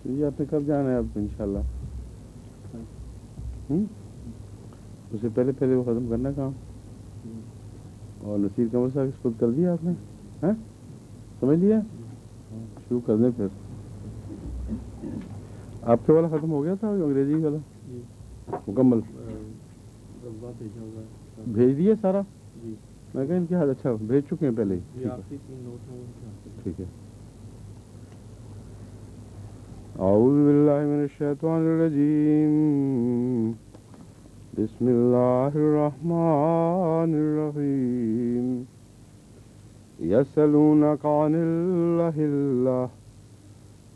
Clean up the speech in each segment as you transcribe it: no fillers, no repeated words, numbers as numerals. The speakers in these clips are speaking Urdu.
یہ آپ نے کب جانا ہے اب انشاءاللہ؟ اس سے پہلے وہ ختم کرنا کام. اور نصیر قمر صاحب اس پر کر دیا آپ نے؟ ہاں سمجھ لیا؟ شروع کر دیں پھر. آپ کے والا ختم ہو گیا تھا انگریزی والا مکمل؟ بھیج دیا سارا؟ میں کہا ان کے ہاتھ اچھا بھیج چکے ہیں پہلے ہی. ٹھیک ہے. اعوذ باللہ من الشیطان الرجیم. بسم اللہ الرحمن الرحیم. یسألونک عن الأہلة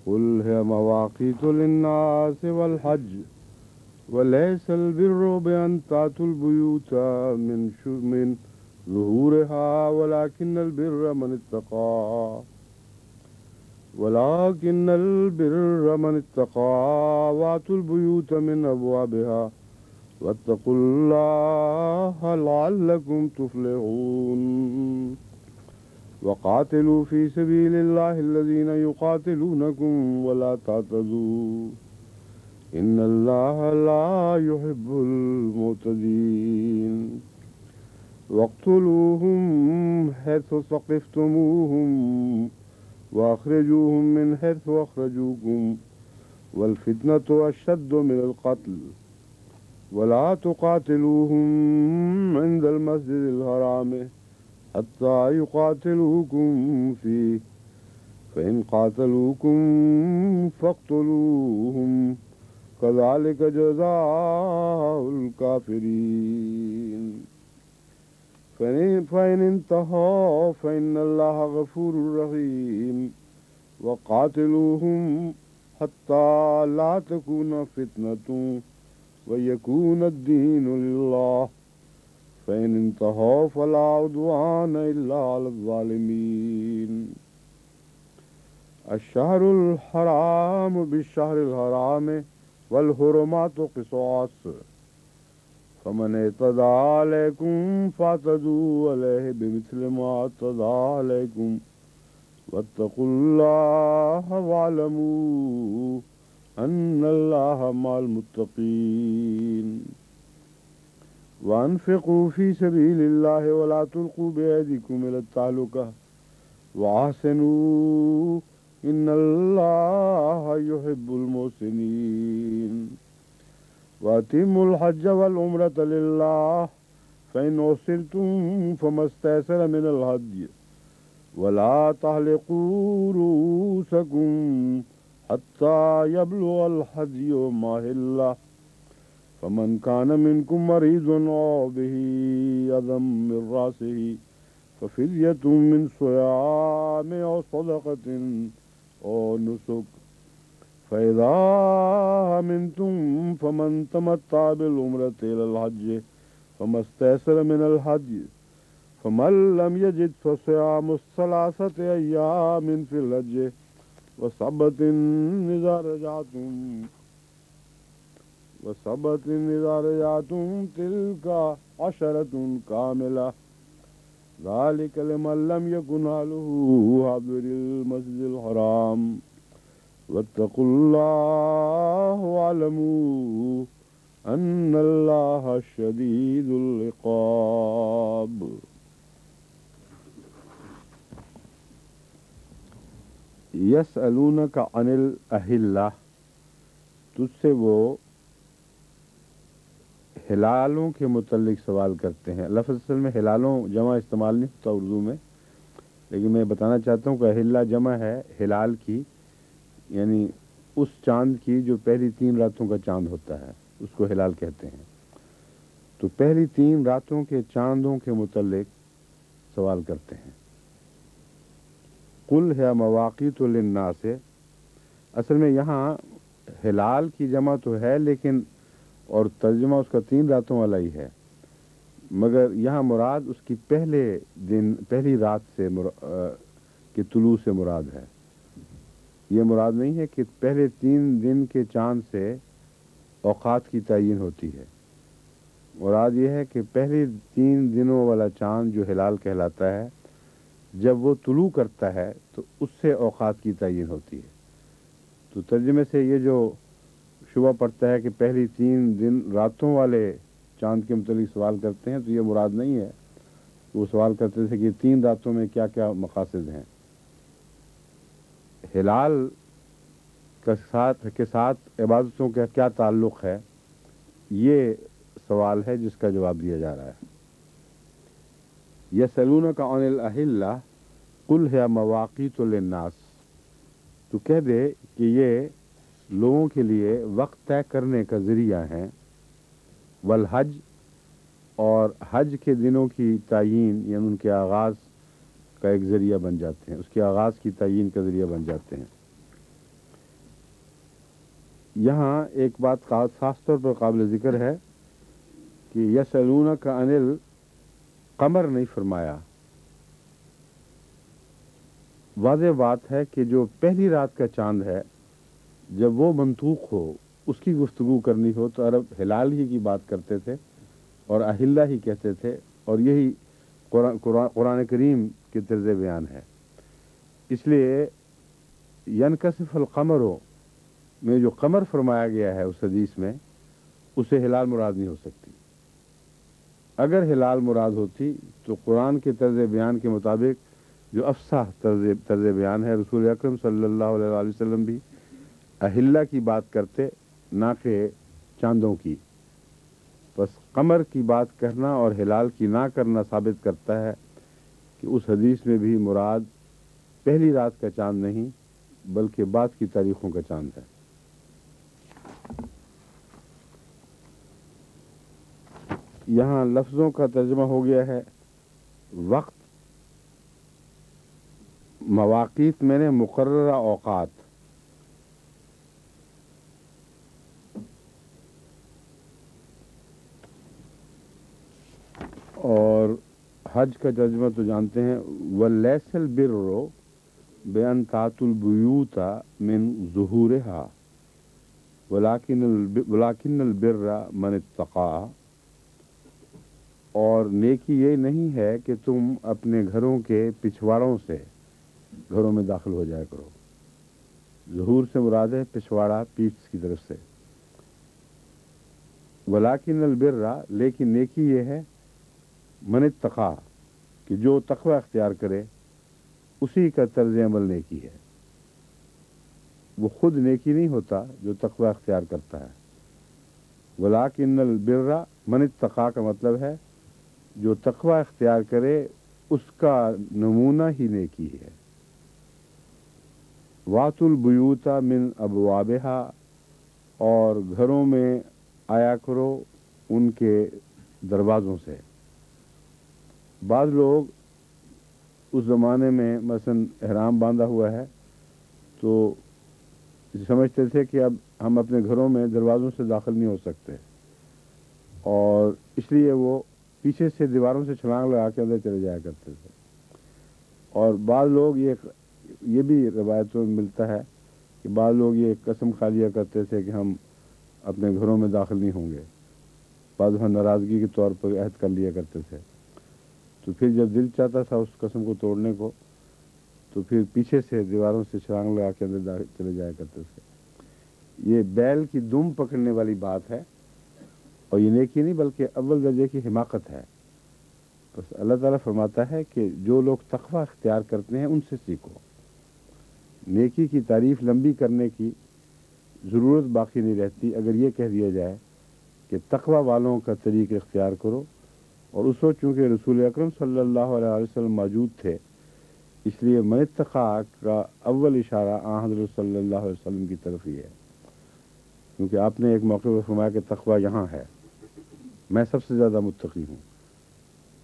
قل هي مواقیت للناس والحج وليس البر بأن تأتوا البيوت من ظهورها ولكن البر من اتقى وأتوا البيوت من أبوابها واتقوا الله لعلكم تفلحون. وقاتلوا في سبيل الله الذين يقاتلونكم ولا تعتدوا إن الله لا يحب المعتدين. واقتلوهم حيث ثقفتموهم وأخرجوهم من حيث أخرجوكم والفتنة أشد من القتل ولا تقاتلوهم عند المسجد الحرام حتى يقاتلوكم فيه فإن قاتلوكم فاقتلوهم كذلك جزاء الكافرين. فإن انتهوا فإن الله غفور رحيم. وقاتلوهم حتى لا تكون فتنة ويكون الدين لله فإن انتهوا فلا عدوان إلا على الظالمين. الشهر الحرام بالشهر الحرام والحرمات قصاص فمن اعتدى عليكم فاعتدوا عليه بمثل ما اعتدى عليكم واتقوا الله واعلموا أن الله مع المتقين. وأنفقوا في سبيل الله ولا تلقوا بأيديكم إلى التهلكة وأحسنوا إن الله يحب المحسنين. وأتموا الحج والعمرة لله فإن أحصرتم فما استيسر من الهدي ولا تحلقوا رؤوسكم حتى يبلغ الهدي محله فمن كان منكم مريض أو به أذى من رأسه ففدية من صيام أو صدقة أو نسك فإذا أمنتم فمن تمتع بالعمرة إلى الحج فما استيسر من الهدي فمن لم يجد فصيام 3 أيام في الحج وسبت إذا رجعتم تلك 10 كاملة ذلك لمن لم يكن أهله حاضر المسجد الحرام واتقوا الله واعلموا أن الله شديد العقاب. یسألونک عن الأہلة، تجھ سے وہ ہلالوں کے متعلق سوال کرتے ہیں. لفظ اصل میں ہلالوں جمع استعمال نہیں ہوتا اردو میں، لیکن میں بتانا چاہتا ہوں کہ اہلہ جمع ہے ہلال کی، یعنی اس چاند کی جو پہلی 3 راتوں کا چاند ہوتا ہے اس کو ہلال کہتے ہیں. تو پہلی 3 راتوں کے چاندوں کے متعلق سوال کرتے ہیں. قل ہے مواقیت للناس، اصل میں یہاں ہلال کی جمع تو ہے لیکن اور ترجمہ اس کا 3 راتوں والا ہی ہے، مگر یہاں مراد اس کی پہلی رات سے کے طلوع سے مراد ہے. یہ مراد نہیں ہے کہ پہلے 3 دن کے چاند سے اوقات کی تعین ہوتی ہے. مراد یہ ہے کہ پہلے 3 دنوں والا چاند جو ہلال کہلاتا ہے جب وہ طلوع کرتا ہے تو اس سے اوقات کی تعین ہوتی ہے. تو ترجمے سے یہ جو شبہ پڑتا ہے کہ پہلی 3 دن راتوں والے چاند کے متعلق سوال کرتے ہیں، تو یہ مراد نہیں ہے۔ وہ سوال کرتے تھے کہ 3 راتوں میں کیا کیا مقاصد ہیں، ہلال کے ساتھ عبادتوں کا کیا تعلق ہے، یہ سوال ہے جس کا جواب دیا جا رہا ہے۔ یسألونک عن الأہلہ قل ہی مواقیت للناس، تو کہہ دے کہ یہ لوگوں کے لیے وقت طے کرنے کا ذریعہ ہیں، والحج، اور حج کے دنوں کی تعیین یعنی ان کے آغاز کا ایک ذریعہ بن جاتے ہیں، اس کے آغاز کی تعیین کا ذریعہ بن جاتے ہیں۔ یہاں ایک بات خاص طور پر قابل ذکر ہے کہ یسألونک عن القمر نہیں فرمایا۔ واضح بات ہے کہ جو پہلی رات کا چاند ہے، جب وہ منطوق ہو، اس کی گفتگو کرنی ہو تو عرب ہلال ہی کی بات کرتے تھے اور اہلہ ہی کہتے تھے، اور یہی قرآن کریم کے طرز بیان ہے۔ اس لیے ینکسف القمر میں جو قمر فرمایا گیا ہے اس حدیث میں، اسے ہلال مراد نہیں ہو سکتی۔ اگر ہلال مراد ہوتی تو قرآن کے طرز بیان کے مطابق جو افصح طرز بیان ہے، رسول اکرم صلی اللہ علیہ وآلہ وسلم بھی اہلہ کی بات کرتے، نہ کہ چاندوں کی۔ بس قمر کی بات کرنا اور ہلال کی نہ کرنا ثابت کرتا ہے کہ اس حدیث میں بھی مراد پہلی رات کا چاند نہیں بلکہ بعد کی تاریخوں کا چاند ہے۔ یہاں لفظوں کا ترجمہ ہو گیا ہے وقت، مواقیت میں نے مقررہ اوقات، اور حج کا ترجمہ تو جانتے ہیں، وَلَيْسَ الْبِرُّ بِأَنْ تَأْتُوا الْبُيُوتَ مِنْ ظُهُورِهَا وَلَكِنَّ الْبِرَّ مَنِ اتَّقَىٰ، اور نیکی یہ نہیں ہے کہ تم اپنے گھروں کے پچھواڑوں سے گھروں میں داخل ہو جایا کرو۔ ظہور سے مراد ہے پچھواڑا، پیٹھ کی طرف سے۔ وَلَكِنَّ الْبِرَّ، لیکن نیکی یہ ہے من اتقیٰ، کہ جو تقوی اختیار کرے اسی کا طرز عمل نیکی ہے۔ وہ خود نیکی نہیں ہوتا جو تقوی اختیار کرتا ہے۔ وَلَكِنَّ الْبِرَّ مَنِ اتَّقَىٰ کا مطلب ہے جو تقوی اختیار کرے اس کا نمونہ ہی نیکی ہے۔ وَأْتُوا الْبُيُوتَ مِنْ أَبْوَابِهَا، اور گھروں میں آیا کرو ان کے دروازوں سے۔ بعض لوگ اس زمانے میں مثلا احرام باندھا ہوا ہے تو سمجھتے تھے کہ اب ہم اپنے گھروں میں دروازوں سے داخل نہیں ہو سکتے، اور اس لیے وہ پیچھے سے دیواروں سے چھلانگ لگا کے اندر چلے جایا کرتے تھے۔ اور بعض لوگ یہ بھی روایتوں میں ملتا ہے کہ بعض لوگ یہ قسم کھا لیا کرتے تھے کہ ہم اپنے گھروں میں داخل نہیں ہوں گے، بعض ناراضگی کے طور پر عہد کر لیا کرتے تھے۔ تو پھر جب دل چاہتا تھا اس قسم کو توڑنے کو تو پھر پیچھے سے دیواروں سے چھلانگ لگا کے اندر چلے جایا کرتے تھے۔ یہ بیل کی دم پکڑنے والی بات ہے، اور یہ نیکی نہیں بلکہ اول درجے کی حماقت ہے۔ بس اللہ تعالیٰ فرماتا ہے کہ جو لوگ تقوی اختیار کرتے ہیں ان سے سیکھو۔ نیکی کی تعریف لمبی کرنے کی ضرورت باقی نہیں رہتی اگر یہ کہہ دیا جائے کہ تقوی والوں کا طریق اختیار کرو، اور اس وقت چونکہ رسول اکرم صلی اللہ علیہ وسلم موجود تھے، اس لیے من اتقیٰ کا اول اشارہ آن حضرت صلی اللہ علیہ وسلم کی طرف ہی ہے، کیونکہ آپ نے ایک موقع پر فرمایا کہ تقوی یہاں ہے، میں سب سے زیادہ متقی ہوں۔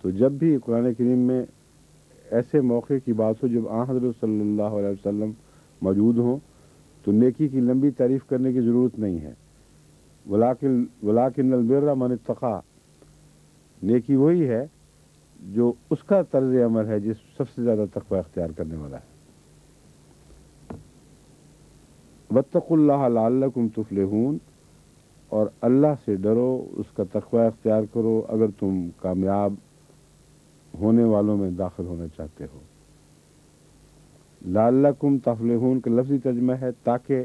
تو جب بھی قرآن کریم میں ایسے موقع کی بات ہو جب آن حضرت صلی اللہ علیہ وسلم موجود ہوں تو نیکی کی لمبی تعریف کرنے کی ضرورت نہیں ہے۔ وَلَكِنَّ الْبِرَّ مَنِ اتَّقَىٰ، نیکی وہی ہے جو اس کا طرز عمل ہے جس سب سے زیادہ تقوی اختیار کرنے والا ہے۔ وَاتَّقُوا اللَّهَ لَعَلَّكُمْ تُفْلِحُونَ، اور اللہ سے ڈرو، اس کا تقوی اختیار کرو اگر تم کامیاب ہونے والوں میں داخل ہونا چاہتے ہو۔ لعلکم تفلحون کا لفظی ترجمہ ہے تاکہ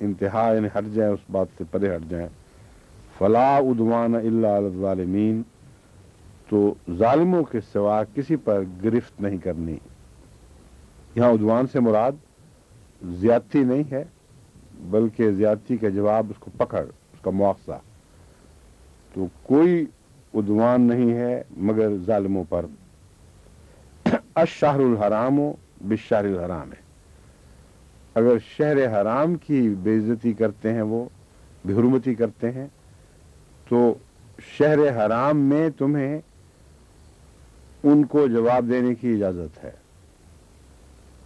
انتہا یعنی ہٹ جائیں، اس بات سے پرے ہٹ جائیں. فلا عدوان الا علی الظالمین، تو ظالموں کے سوا کسی پر گرفت نہیں کرنی. یہاں عدوان سے مراد زیادتی نہیں ہے، بلکہ زیادتی کا جواب اس کو پکڑ، اس کا مواخذہ. تو کوئی عدوان نہیں ہے مگر ظالموں پر. الشہر الحرام بالشہر الحرام ہے. اگر شہر حرام کی بے عزتی کرتے ہیں، وہ بے حرمتی کرتے ہیں، تو شہر حرام میں تمہیں ان کو جواب دینے کی اجازت ہے.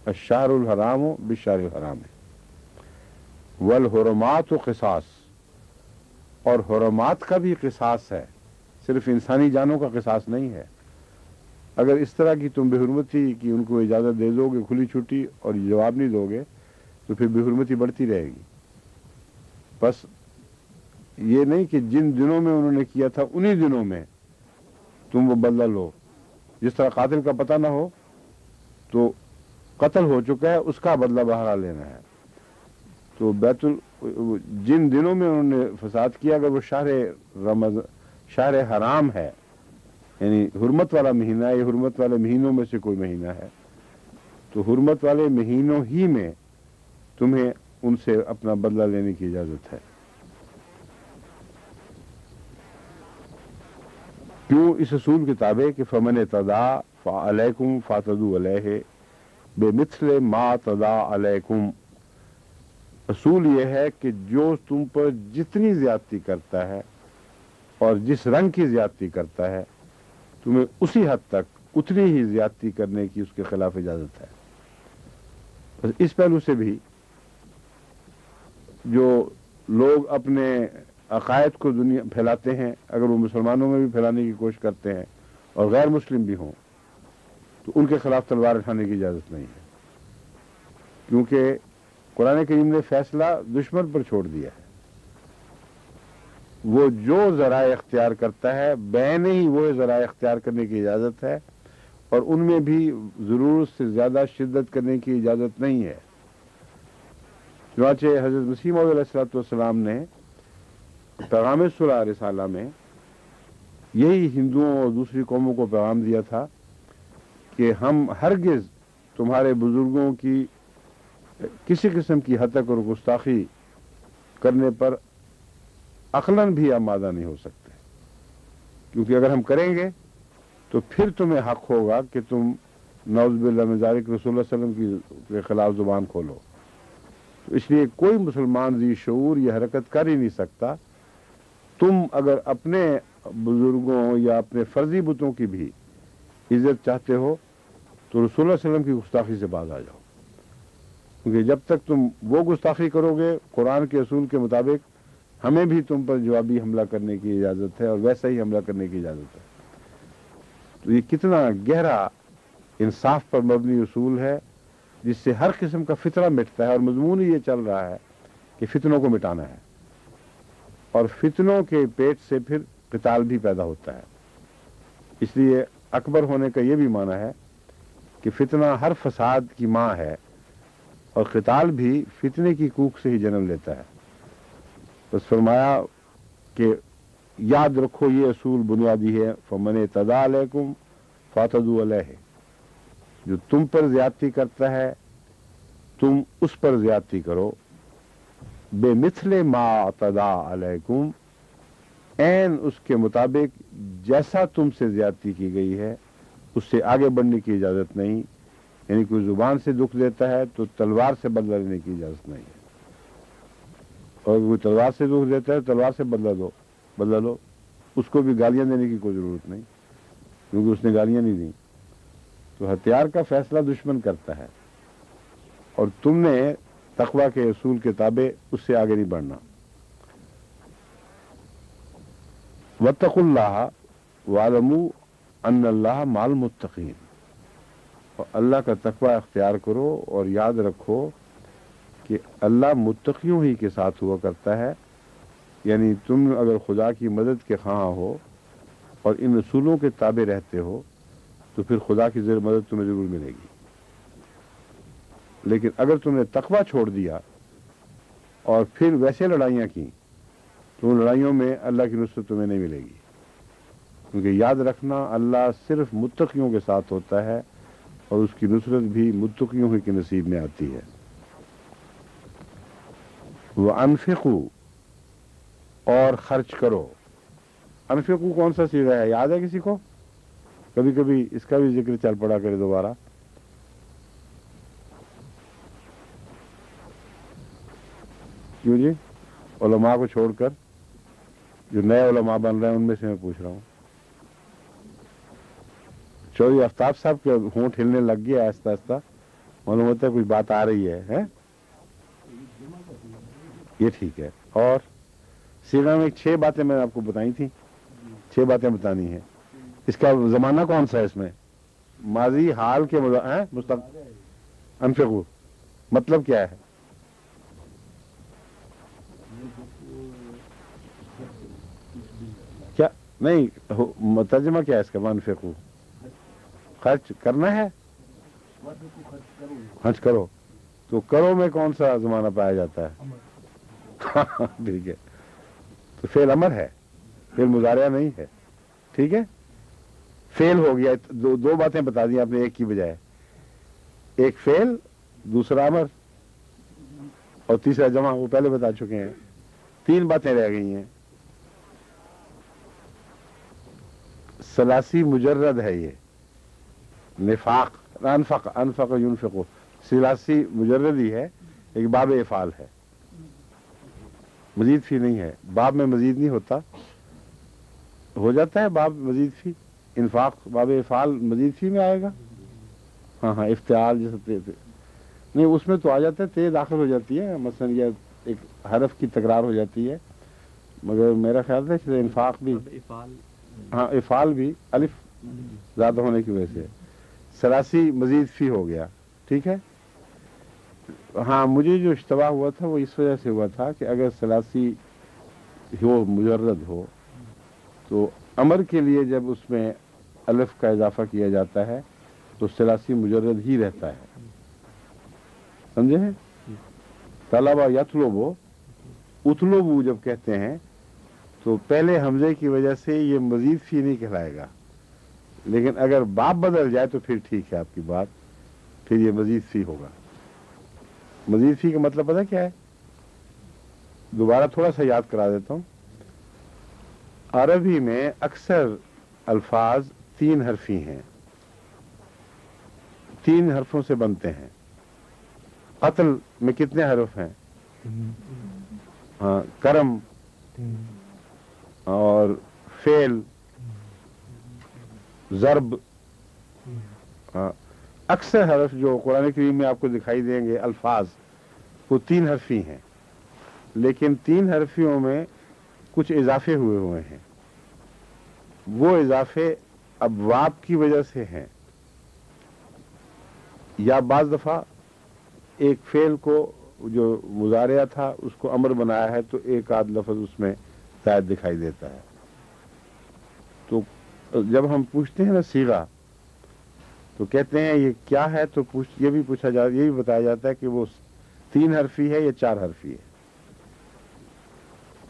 الشہر الحرام بالشہر الحرام ہے. والحرمات قصاص، اور حرمات کا بھی قصاص ہے، صرف انسانی جانوں کا قصاص نہیں ہے. اگر اس طرح کی تم بے حرمتی کی ان کو اجازت دے دو گے کھلی چھٹی اور جواب نہیں دو گے تو پھر بے حرمتی بڑھتی رہے گی. بس یہ نہیں کہ جن دنوں میں انہوں نے کیا تھا انہی دنوں میں تم وہ بدلہ لو. جس طرح قاتل کا پتہ نہ ہو تو قتل ہو چکا ہے، اس کا بدلہ بہرحال لینا ہے. تو جن دنوں میں انہوں نے فساد کیا، اگر وہ شہر حرام ہے، یعنی حرمت والا مہینہ ہے، یا حرمت والے مہینوں میں سے کوئی مہینہ ہے، تو حرمت والے مہینوں ہی میں تمہیں ان سے اپنا بدلہ لینے کی اجازت ہے. کیوں؟ اس اصول کے تابع کہ فمن اعتدى فعلیکم فاعتدوا علیہ بمثل ما اعتدى علیکم. اصول یہ ہے کہ جو تم پر جتنی زیادتی کرتا ہے اور جس رنگ کی زیادتی کرتا ہے، تمہیں اسی حد تک اتنی ہی زیادتی کرنے کی اس کے خلاف اجازت ہے. بس اس پہلو سے بھی جو لوگ اپنے عقائد کو دنیا پھیلاتے ہیں، اگر وہ مسلمانوں میں بھی پھیلانے کی کوشش کرتے ہیں اور غیر مسلم بھی ہوں، تو ان کے خلاف تلوار اٹھانے کی اجازت نہیں ہے. کیونکہ قرآن کریم نے فیصلہ دشمن پر چھوڑ دیا ہے. وہ جو ذرائع اختیار کرتا ہے، بین ہی وہ ذرائع اختیار کرنے کی اجازت ہے، اور ان میں بھی ضرورت سے زیادہ شدت کرنے کی اجازت نہیں ہے. چنانچہ حضرت مسیح موعود علیہ الصلوۃ والسلام نے پیغام صلح رسالہ میں یہی ہندوؤں اور دوسری قوموں کو پیغام دیا تھا کہ ہم ہرگز تمہارے بزرگوں کی کسی قسم کی ہتک اور گستاخی کرنے پر عقلاً بھی آمادہ نہیں ہو سکتے. کیونکہ اگر ہم کریں گے تو پھر تمہیں حق ہوگا کہ تم نعوذ باللہ من ذالک رسول اللہ صلی اللہ علیہ وسلم کے خلاف زبان کھولو. تو اس لیے کوئی مسلمان ذی شعور یہ حرکت کر ہی نہیں سکتا. تم اگر اپنے بزرگوں یا اپنے فرضی بتوں کی بھی عزت چاہتے ہو تو رسول اللہ صلی اللہ علیہ وسلم کی گستاخی سے باز آ جاؤ. کیونکہ جب تک تم وہ گستاخی کرو گے، قرآن کے اصول کے مطابق ہمیں بھی تم پر جوابی حملہ کرنے کی اجازت ہے، اور ویسا ہی حملہ کرنے کی اجازت ہے. تو یہ کتنا گہرا انصاف پر مبنی اصول ہے، جس سے ہر قسم کا فتنہ مٹتا ہے. اور مضمون یہ چل رہا ہے کہ فتنوں کو مٹانا ہے، اور فتنوں کے پیٹ سے پھر قتال بھی پیدا ہوتا ہے. اس لیے اکبر ہونے کا یہ بھی معنی ہے کہ فتنہ ہر فساد کی ماں ہے، اور قتال بھی فتنے کی کوکھ سے ہی جنم لیتا ہے. بس فرمایا کہ یاد رکھو یہ اصول بنیادی ہے، فمن اعتدى علیکم فاعتدوا علیہ. جو تم پر زیادتی کرتا ہے تم اس پر زیادتی کرو. بمثل ما اعتدى علیکم، عین اس کے مطابق جیسا تم سے زیادتی کی گئی ہے اس سے آگے بڑھنے کی اجازت نہیں. یعنی کوئی زبان سے دکھ دیتا ہے تو تلوار سے بدلہ لینے کی اجازت نہیں ہے، اور کوئی تلوار سے دکھ دیتا ہے تلوار سے بدلہ لو. اس کو بھی گالیاں دینے کی کوئی ضرورت نہیں، کیونکہ اس نے گالیاں نہیں دیں. تو ہتھیار کا فیصلہ دشمن کرتا ہے، اور تم نے تقوی کے اصول کے تابع اس سے آگے نہیں بڑھنا. واتقوا اللہ واعلموا ان اللہ مع المتقین. اور اللہ کا تقوی اختیار کرو اور یاد رکھو کہ اللہ متقیوں ہی کے ساتھ ہوا کرتا ہے. یعنی تم اگر خدا کی مدد کے خواہاں ہو اور ان اصولوں کے تابع رہتے ہو تو پھر خدا کی مدد تمہیں ضرور ملے گی. لیکن اگر تم نے تقوی چھوڑ دیا اور پھر ویسے لڑائیاں کی تو ان لڑائیوں میں اللہ کی نصرت تمہیں نہیں ملے گی، کیونکہ یاد رکھنا اللہ صرف متقیوں کے ساتھ ہوتا ہے اور اس کی نصرت بھی متقیوں ہی کے نصیب میں آتی ہے۔ وَأَنفِقُوا، اور خرچ کرو۔ انفقو کون سا صیغہ ہے، یاد ہے کسی کو؟ کبھی کبھی اس کا بھی ذکر چل پڑا کرے دوبارہ۔ کیوں جی؟ علماء کو چھوڑ کر جو نئے علماء بن رہے ہیں ان میں سے میں پوچھ رہا ہوں۔ چودھری آفتاب صاحب کے ہونٹ ہلنے لگ گیا آہستہ آہستہ، معلوم ہوتا ہے کچھ بات آ رہی ہے۔ یہ ٹھیک ہے۔ اور صیغہ میں 6 باتیں میں نے آپ کو بتائی تھیں، 6 باتیں بتانی ہیں۔ اس کا زمانہ کون سا ہے؟ اس میں ماضی، حال کے مستقبل۔ انفقو مطلب کیا ہے؟ کیا نہیں، ترجمہ کیا ہے اس کا؟ انفقو خرچ کرنا ہے، خرچ کرو۔ تو کرو میں کون سا زمانہ پایا جاتا ہے؟ ٹھیک ہے، تو فعل امر ہے، فعل مضارعہ نہیں ہے، ٹھیک ہے؟ فعل ہو گیا، دو باتیں بتا دی آپ نے ایک کی بجائے، ایک فعل، دوسرا امر اور تیسرا جمع، وہ پہلے بتا چکے ہیں۔ 3 باتیں رہ گئی ہیں۔ ثلاثی مجرد ہے یہ، نفاق، انفق ینفقو، ثلاثی مجرد ہی ہے، ایک باب افعال ہے، مزید فی نہیں ہے۔ باب میں مزید نہیں ہوتا، ہو جاتا ہے باب مزید فی، انفاق باب افعال مزید فی میں آئے گا۔ ہاں افتعال جیسے نہیں، اس میں تو آ جاتا ہے، تے داخل ہو جاتی ہے، مثلا یہ ایک حرف کی تکرار ہو جاتی ہے، مگر میرا خیال ہے انفاق بھی، ہاں افعال بھی الف زیادہ ہونے کی وجہ سے ثلاثی مزید فی ہو گیا، ٹھیک ہے؟ ہاں مجھے جو اشتباہ ہوا تھا وہ اس وجہ سے ہوا تھا کہ اگر ثلاثی ہو، مجرد ہو، تو امر کے لیے جب اس میں الف کا اضافہ کیا جاتا ہے تو ثلاثی مجرد ہی رہتا ہے، سمجھے ہیں؟ طلبہ یطلبو، اتلبو جب کہتے ہیں تو پہلے حمزے کی وجہ سے یہ مزید فی نہیں کہلائے گا، لیکن اگر باب بدل جائے تو پھر ٹھیک ہے آپ کی بات، پھر یہ مزید فی ہوگا۔ مزید فی کا مطلب پتہ کیا ہے؟ دوبارہ تھوڑا سا یاد کرا دیتا ہوں۔ عربی میں اکثر الفاظ 3 حرفی ہیں، 3 حرفوں سے بنتے ہیں۔ قتل میں کتنے حرف ہیں؟ ہاں، کرم اور فعل، ضرب، اکثر حرف جو قرآن کریم میں آپ کو دکھائی دیں گے الفاظ، وہ 3 حرفی ہیں، لیکن 3 حرفیوں میں کچھ اضافے ہوئے ہیں۔ وہ اضافے اب واو کی وجہ سے ہیں، یا بعض دفعہ ایک فعل کو جو مضارعہ تھا اس کو امر بنایا ہے تو ایک آدھ لفظ اس میں زائد دکھائی دیتا ہے۔ تو جب ہم پوچھتے ہیں نا صیغہ تو کہتے ہیں یہ کیا ہے، تو یہ بھی بتایا جاتا ہے کہ وہ 3 حرفی ہے یا 4 حرفی ہے۔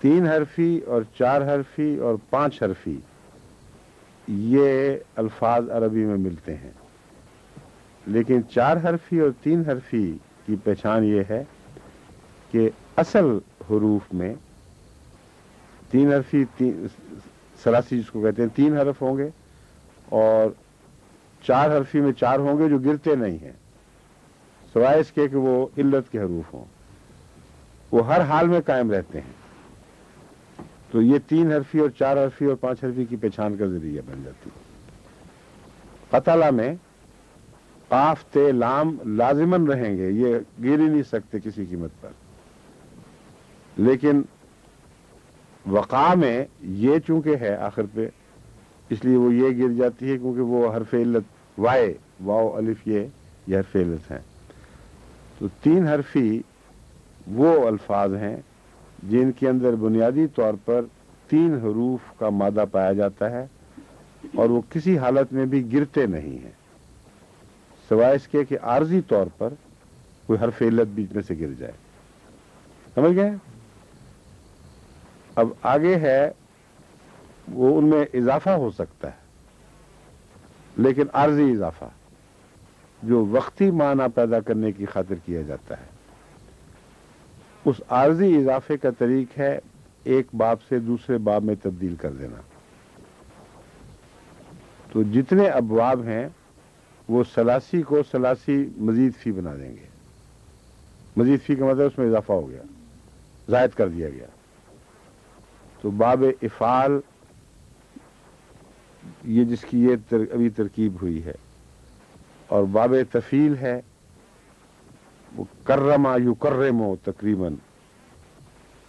3 حرفی اور 4 حرفی اور 5 حرفی یہ الفاظ عربی میں ملتے ہیں، لیکن 4 حرفی اور 3 حرفی کی پہچان یہ ہے کہ اصل حروف میں 3 حرفی، ثلاثی جس کو کہتے ہیں، 3 حرف ہوں گے، اور 4 حرفی میں 4 ہوں گے جو گرتے نہیں ہیں، سوائے اس کے کہ وہ علت کے حروف ہوں، وہ ہر حال میں قائم رہتے ہیں۔ تو یہ 3 حرفی اور 4 حرفی اور 5 حرفی کی پہچان کا ذریعہ بن جاتی ہے۔ قتلہ میں قاف تے لام لازماً رہیں گے، یہ گر ہی نہیں سکتے کسی قیمت پر، لیکن وقع میں یہ چونکہ ہے آخر پہ، اس لیے وہ یہ گر جاتی ہے کیونکہ وہ حرف علت وائے، واو الف یہ حرف علت ہیں۔ تو 3 حرفی وہ الفاظ ہیں جن کے اندر بنیادی طور پر 3 حروف کا مادہ پایا جاتا ہے اور وہ کسی حالت میں بھی گرتے نہیں ہیں، سوائے اس کے کہ عارضی طور پر کوئی حرف علت بیچ میں سے گر جائے۔ سمجھ گئے؟ اب آگے ہے وہ ان میں اضافہ ہو سکتا ہے لیکن عارضی اضافہ جو وقتی معنی پیدا کرنے کی خاطر کیا جاتا ہے، اس عارضی اضافے کا طریق ہے ایک باب سے دوسرے باب میں تبدیل کر دینا۔ تو جتنے ابواب ہیں وہ ثلاثی کو ثلاثی مزید فی بنا دیں گے۔ مزید فی کا مطلب اس میں اضافہ ہو گیا، زائد کر دیا گیا۔ تو باب افعال یہ جس کی یہ ابھی ترکیب ہوئی ہے، اور باب تفعیل ہے وہ کرما یکرم تکریماً،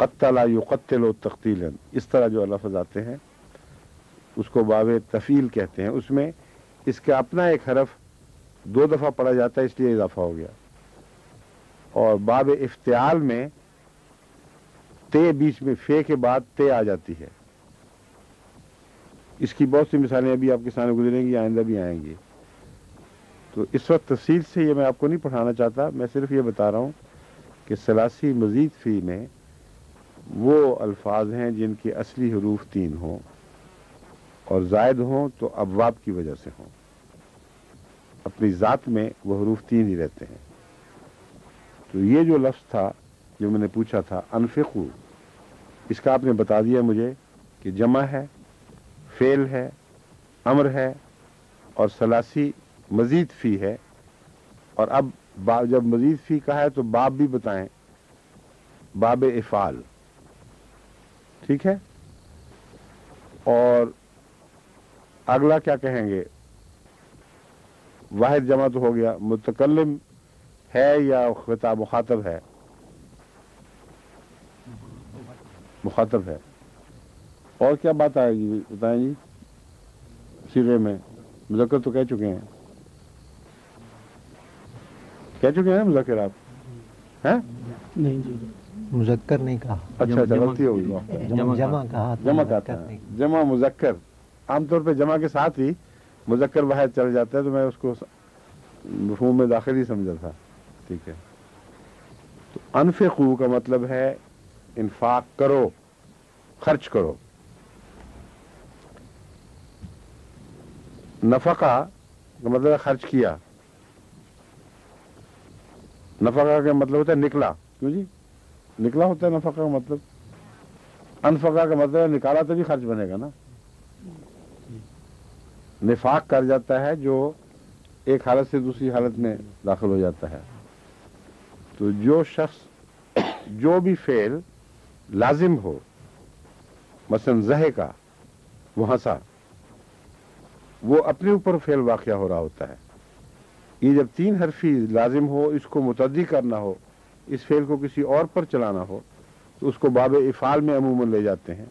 قتل یقتل تقتیلا، اس طرح جو لفظ آتے ہیں اس کو باب تفعیل کہتے ہیں۔ اس میں اس کا اپنا ایک حرف 2 دفعہ پڑھا جاتا ہے اس لیے اضافہ ہو گیا، اور باب افتعال میں تے بیچ میں فے کے بعد تے آ جاتی ہے۔ اس کی بہت سی مثالیں ابھی آپ کے سامنے گزریں گی، آئندہ بھی آئیں گی۔ تو اس وقت تفصیل سے یہ میں آپ کو نہیں پڑھانا چاہتا، میں صرف یہ بتا رہا ہوں کہ ثلاثی مزید فی میں وہ الفاظ ہیں جن کے اصلی حروف 3 ہوں اور زائد ہوں تو ابواب کی وجہ سے ہوں، اپنی ذات میں وہ حروف 3 ہی رہتے ہیں۔ تو یہ جو لفظ تھا جو میں نے پوچھا تھا انفقو، اس کا آپ نے بتا دیا مجھے کہ جمع ہے، فعل ہے، امر ہے، اور ثلاثی مزید فی ہے۔ اور اب جب مزید فی کا ہے تو باب بھی بتائیں، باب افعال، ٹھیک ہے؟ اور اگلا کیا کہیں گے؟ واحد جمع تو ہو گیا، متکلم ہے یا خطاب مخاطب ہے؟ مخاطب ہے۔ اور کیا بات آئے گی بتائیں جی؟ صیغے میں مذکر تو کہہ چکے ہیں، کہہ چکے ہیں مذکر آپ ہیں؟ نہیں جی، مذکر نہیں کہا، اچھا غلطی ہوگی، جمع کہا تھا، جمع کہتا ہے، جمع مذکر۔ عام طور پہ جمع کے ساتھ ہی مذکر واحد چل جاتا ہے، تو میں اس کو مفہوم میں داخل ہی سمجھا تھا، ٹھیک ہے؟ تو انفقو کا مطلب ہے انفاق کرو، خرچ کرو۔ نفقہ کا مطلب ہے خرچ کیا، نفقہ کا مطلب ہوتا ہے نکلا، کیوں جی؟ نکلا ہوتا ہے نفقہ کا مطلب۔ انفقہ کا مطلب ہے نکالا تو بھی خرچ بنے گا نا۔ نفاق کر جاتا ہے جو ایک حالت سے دوسری حالت میں داخل ہو جاتا ہے۔ تو جو شخص جو بھی فعل لازم ہو، مثلا زہے کا وہ ہنسا، وہ اپنے اوپر فعل واقع ہو رہا ہوتا ہے۔ یہ جب 3 حرفی لازم ہو، اس کو متعدی کرنا ہو، اس فعل کو کسی اور پر چلانا ہو، تو اس کو باب افعال میں عموماً لے جاتے ہیں۔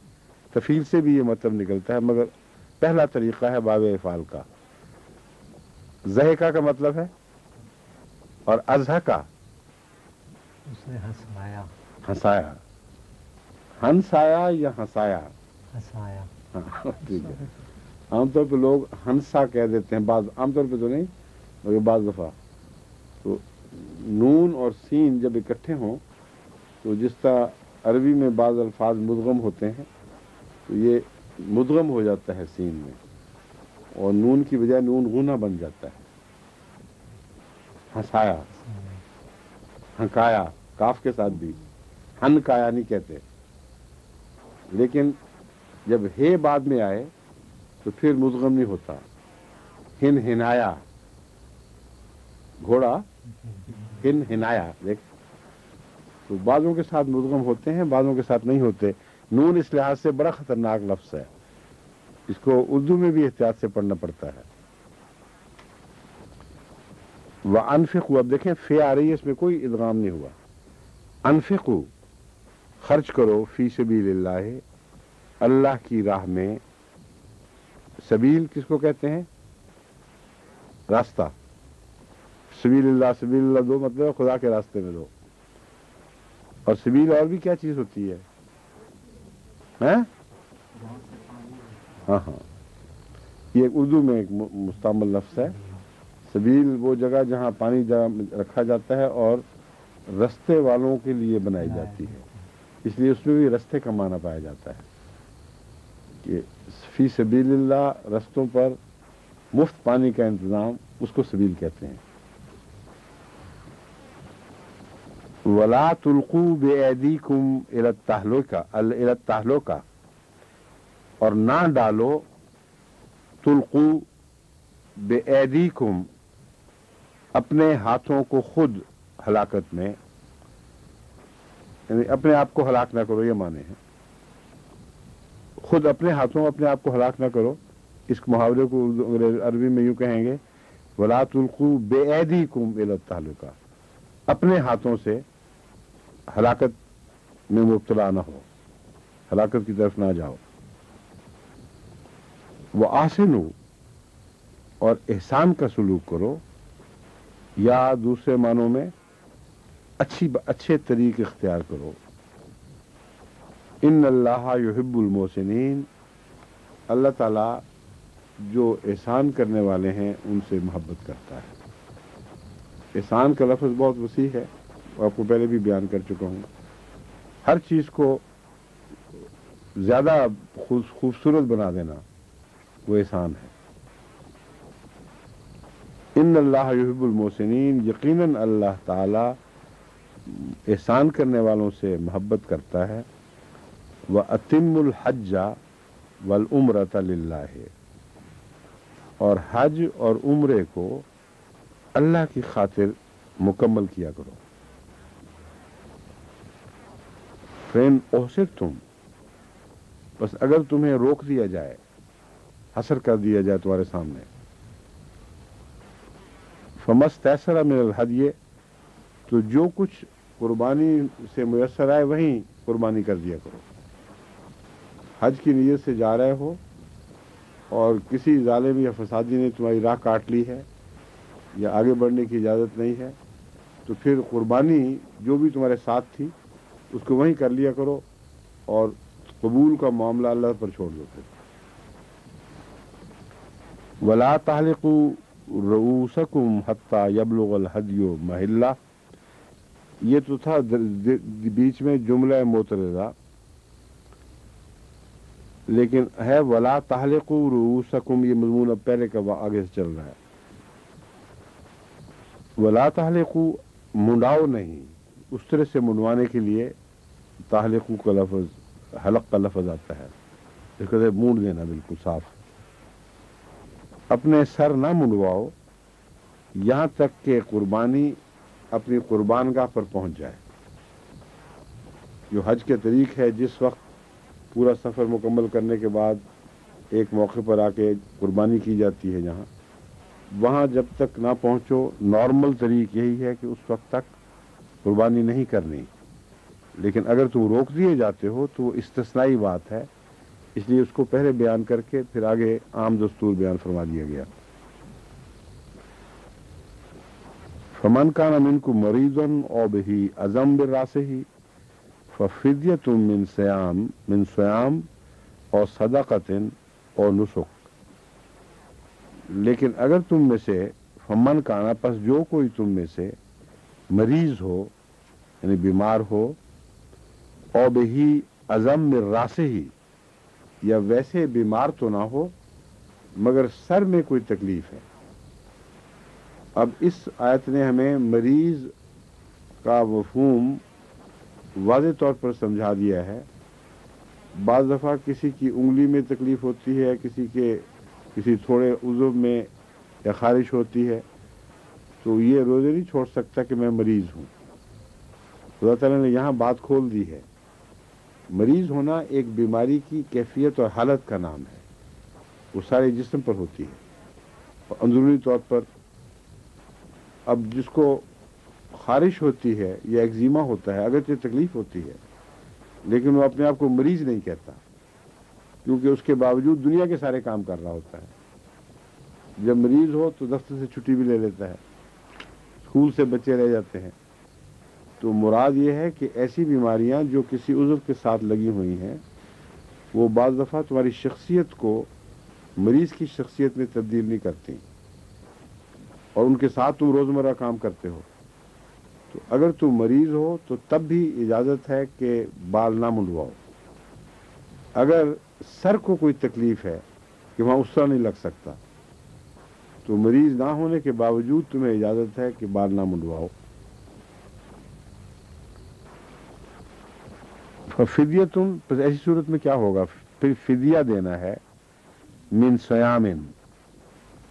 تفعیل سے بھی یہ مطلب نکلتا ہے، مگر پہلا طریقہ ہے باب افعال کا۔ زہکا کا مطلب ہے، اور ازہکا اس نے ہنسایا، ہنسایا، ہنسایا یا ہنسایا؟ ہنسایا، ہاں ٹھیک ہے۔ عام طور پہ لوگ ہنسا کہہ دیتے ہیں، بعض، عام طور پہ تو نہیں مگر بعض دفعہ۔ تو نون اور سین جب اکٹھے ہوں تو جس طرح عربی میں بعض الفاظ مدغم ہوتے ہیں تو یہ مدغم ہو جاتا ہے سین میں، اور نون کی بجائے نون غنہ بن جاتا ہے۔ ہنسایا، ہنکایا، کاف کے ساتھ بھی ہنکایا نہیں کہتے، لیکن جب ہے بعد میں آئے تو پھر مدغم نہیں ہوتا۔ ہن ہنایا، گھوڑا ہن ہنایا، دیکھ۔ تو بعضوں کے ساتھ مدغم ہوتے ہیں، بعضوں کے ساتھ نہیں ہوتے۔ نون اس لحاظ سے بڑا خطرناک لفظ ہے، اس کو اردو میں بھی احتیاط سے پڑھنا پڑتا ہے۔ وَأَنفِقُوا، اب دیکھیں فے آ رہی ہے، اس میں کوئی ادغام نہیں ہوا۔ انفقو، خرچ کرو، فی سبیل اللہ، اللہ کی راہ میں۔ سبیل کس کو کہتے ہیں؟ راستہ۔ سبیل اللہ دو مطلب خدا کے راستے میں دو۔ اور سبیل اور بھی کیا چیز ہوتی ہے؟ ہاں ہاں، یہ ایک اردو میں ایک مستعمل لفظ ہے۔ سبیل وہ جگہ جہاں پانی رکھا جاتا ہے اور رستے والوں کے لیے بنائی جاتی ہے، اس لیے اس میں بھی رستے کا معنی پایا جاتا ہے کہ فی سبیل اللہ، رستوں پر مفت پانی کا انتظام، اس کو سبیل کہتے ہیں۔ وَلَا تُلْقُوا بِأَيْدِيكُمْ إِلَى التَّهْلُكَةِ، اور نہ ڈالو، تلقوا بِأَيْدِيكُمْ، اپنے ہاتھوں کو خود ہلاکت میں، یعنی اپنے آپ کو ہلاک نہ کرو، یہ معنی ہے۔ خود اپنے ہاتھوں اپنے آپ کو ہلاک نہ کرو، اس محاورے کو عربی میں یوں کہیں گے، وَلَا تُلْقُوا بِأَيْدِيكُمْ إِلَى التَّهْلُكَةِ، اپنے ہاتھوں سے ہلاکت میں مبتلا نہ ہو، ہلاکت کی طرف نہ جاؤ۔ وَأَحْسِنُوا، اور احسان کا سلوک کرو، یا دوسرے معنوں میں اچھے طریق اختیار کرو۔ ان اللہ یحب المحسنین، اللہ تعالیٰ جو احسان کرنے والے ہیں ان سے محبت کرتا ہے۔ احسان کا لفظ بہت وسیع ہے، آپ کو پہلے بھی بیان کر چکا ہوں۔ ہر چیز کو زیادہ خوبصورت بنا دینا وہ احسان ہے۔ ان اللہ یحب المحسنین، یقیناً اللہ تعالی احسان کرنے والوں سے محبت کرتا ہے۔ وَأَتِمُّ الْحَجَّ وَالْعُمْرَةَ لِلَّهِ، اور حج اور عمرے کو اللہ کی خاطر مکمل کیا کرو۔ فَإِنْ أُحْصِرْتُمْ، بس اگر تمہیں روک دیا جائے، حصر کر دیا جائے تمہارے سامنے، فَمَا اسْتَيْسَرَ مِنَ الْهَدْيِ، تو جو کچھ قربانی سے میسر آئے وہیں قربانی کر دیا کرو۔ حج کی نیت سے جا رہے ہو اور کسی ظالم یا فسادی نے تمہاری راہ کاٹ لی ہے یا آگے بڑھنے کی اجازت نہیں ہے، تو پھر قربانی جو بھی تمہارے ساتھ تھی اس کو وہیں کر لیا کرو اور قبول کا معاملہ اللہ پر چھوڑ دو۔ پھر وَلَا تَحْلِقُوا رُؤُوسَكُمْ حَتَّى يَبْلُغَ الْهَدْيُ مَحِلَّهُ، یہ تو تھا بیچ میں جملہ معترضہ، لیکن ہے وَلَا تَحْلِقُوا رُؤُوسَكُمْ، یہ مضمون اب پہلے کا آگے سے چل رہا ہے۔ وَلَا تَحْلِقُوا، منڈاؤ نہیں، اس طرح سے منڈوانے کے لیے تحلقو کا لفظ، حلق کا لفظ آتا ہے، اس کو مونڈ دینا بالکل صاف۔ اپنے سر نہ منڈواؤ یہاں تک کہ قربانی اپنی قربان گاہ پر پہنچ جائے۔ جو حج کے طریق ہے، جس وقت پورا سفر مکمل کرنے کے بعد ایک موقع پر آ کے قربانی کی جاتی ہے، جہاں وہاں جب تک نہ پہنچو، نارمل طریق یہی ہے کہ اس وقت تک قربانی نہیں کرنی، لیکن اگر تم روک دیے جاتے ہو تو وہ استثنائی بات ہے، اس لیے اس کو پہلے بیان کر کے پھر آگے عام دستور بیان فرما دیا گیا۔ فمن کان منکم مریض او بہ اذی من راسہ ففدیۃ من صیام او صدقۃ او نسک، لیکن اگر تم میں سے، فمن کانا، پس جو کوئی تم میں سے مریض ہو یعنی بیمار ہو، او بہی اذی من راسہ، یا ویسے بیمار تو نہ ہو مگر سر میں کوئی تکلیف ہے۔ اب اس آیت نے ہمیں مریض کا مفہوم واضح طور پر سمجھا دیا ہے۔ بعض دفعہ کسی کی انگلی میں تکلیف ہوتی ہے، کسی تھوڑے عضو میں یا خارش ہوتی ہے، تو یہ روزے نہیں چھوڑ سکتا کہ میں مریض ہوں۔ خدا تعالیٰ نے یہاں بات کھول دی ہے۔ مریض ہونا ایک بیماری کی کیفیت اور حالت کا نام ہے، وہ سارے جسم پر ہوتی ہے اور اندرونی طور پر۔ اب جس کو خارش ہوتی ہے یا ایگزیما ہوتا ہے، اگرچہ تکلیف ہوتی ہے لیکن وہ اپنے آپ کو مریض نہیں کہتا، کیونکہ اس کے باوجود دنیا کے سارے کام کر رہا ہوتا ہے۔ جب مریض ہو تو دفتر سے چھٹی بھی لے لیتا ہے، اسکول سے بچے رہ جاتے ہیں۔ تو مراد یہ ہے کہ ایسی بیماریاں جو کسی عضو کے ساتھ لگی ہوئی ہیں، وہ بعض دفعہ تمہاری شخصیت کو مریض کی شخصیت میں تبدیل نہیں کرتی، اور ان کے ساتھ تم روزمرہ کام کرتے ہو، تو اگر تو مریض ہو تو تب بھی اجازت ہے کہ بال نہ منڈواؤ. اگر سر کو کوئی تکلیف ہے کہ وہاں اس طرح نہیں لگ سکتا تو مریض نہ ہونے کے باوجود تمہیں اجازت ہے کہ بال نہ منڈواؤ. فدیتن، پس ایسی صورت میں کیا ہوگا؟ پھر فدیہ دینا ہے من صیامن،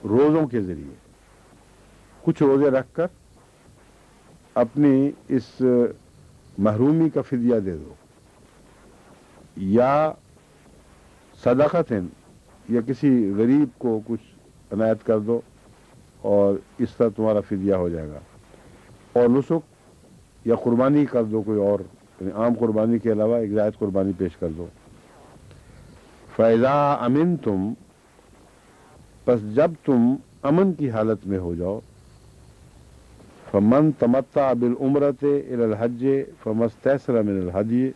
روزوں کے ذریعے کچھ روزے رکھ کر اپنی اس محرومی کا فدیہ دے دو، یا صدقتن، یا کسی غریب کو کچھ عنایت کر دو اور اس طرح تمہارا فدیہ ہو جائے گا. اور نسک یا قربانی کر دو کوئی اور، یعنی عام قربانی کے علاوہ ایک زائد قربانی پیش کر دو. فَإِذَا أَمِنْتُمْ، پس جب تم امن کی حالت میں ہو جاؤ، فَمَنْ تَمَتَّعَ بِالْعُمْرَةِ إِلَى الْحَجِّ فَمَا اسْتَيْسَرَ مِنَ الْهَدْيِ،